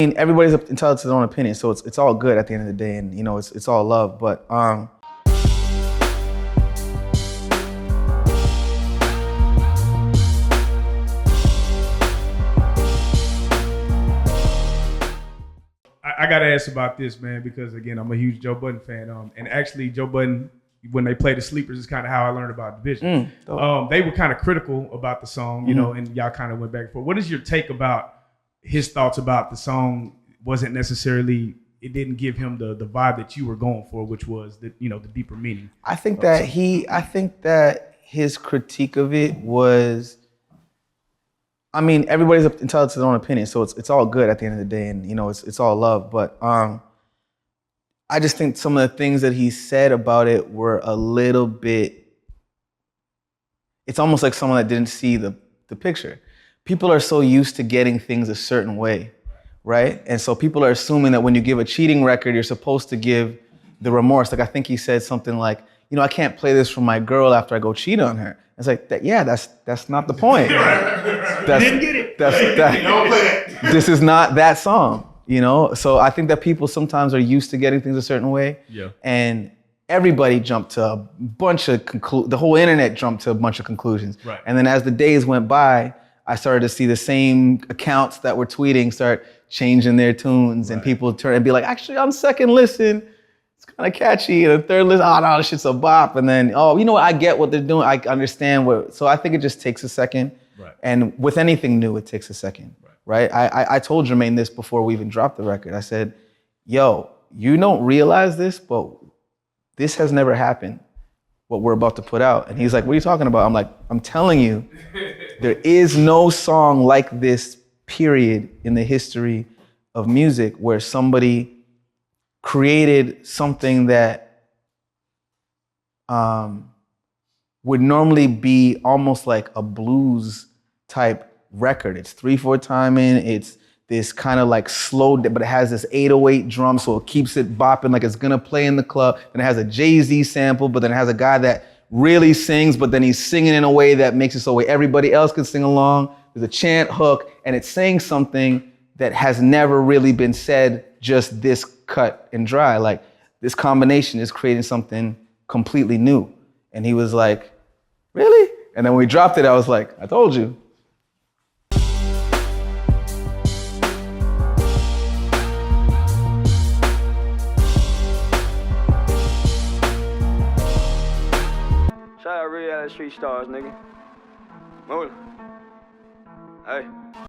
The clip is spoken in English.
I mean, everybody's entitled to their own opinion, so it's all good at the end of the day, and you know, it's all love. But I gotta ask about this, man, because again, I'm a huge Joe Budden fan. And actually, Joe Budden, when they play the Sleepers, is kind of how I learned about Division. They were kind of critical about the song, you know, and y'all kind of went back and forth. What is your take about his thoughts about the song? Wasn't necessarily, it didn't give him the vibe that you were going for, which was the, you know, the deeper meaning. I think that his critique of it was, I mean, everybody's entitled to their own opinion, so it's all good at the end of the day, and you know, it's all love. But I just think some of the things that he said about it were a little bit. It's almost like someone that didn't see the picture. People are so used to getting things a certain way, right? And so people are assuming that when you give a cheating record, you're supposed to give the remorse. Like I think he said something like, you know, I can't play this for my girl after I go cheat on her. It's like, that's not the point. Didn't get it. Don't play that. This is not that song, you know? So I think that people sometimes are used to getting things a certain way. Yeah. And everybody jumped to a bunch of the whole internet jumped to a bunch of conclusions. Right. And then as the days went by, I started to see the same accounts that were tweeting start changing their tunes, and people turn and be like, actually on second listen, it's kind of catchy. And the third listen, oh no, this shit's a bop. And then, oh, you know what, I get what they're doing. I understand what, so I think it just takes a second. Right. And with anything new, it takes a second, right? I told Jermaine this before we even dropped the record. I said, yo, you don't realize this, but this has never happened, what we're about to put out. And he's like, what are you talking about? I'm like, I'm telling you, there is no song like this, period, in the history of music where somebody created something that would normally be almost like a blues type record. It's 3/4 timing, it's this kind of like slow, but it has this 808 drum, so it keeps it bopping like it's gonna play in the club. And it has a Jay-Z sample, but then it has a guy that really sings, but then he's singing in a way that makes it so everybody else can sing along. There's a chant hook, and it's saying something that has never really been said just this cut and dry. Like, this combination is creating something completely new. And he was like, really? And then when we dropped it, I was like, I told you. Shout out Reallyfe Street Stars, nigga. Move it. Hey.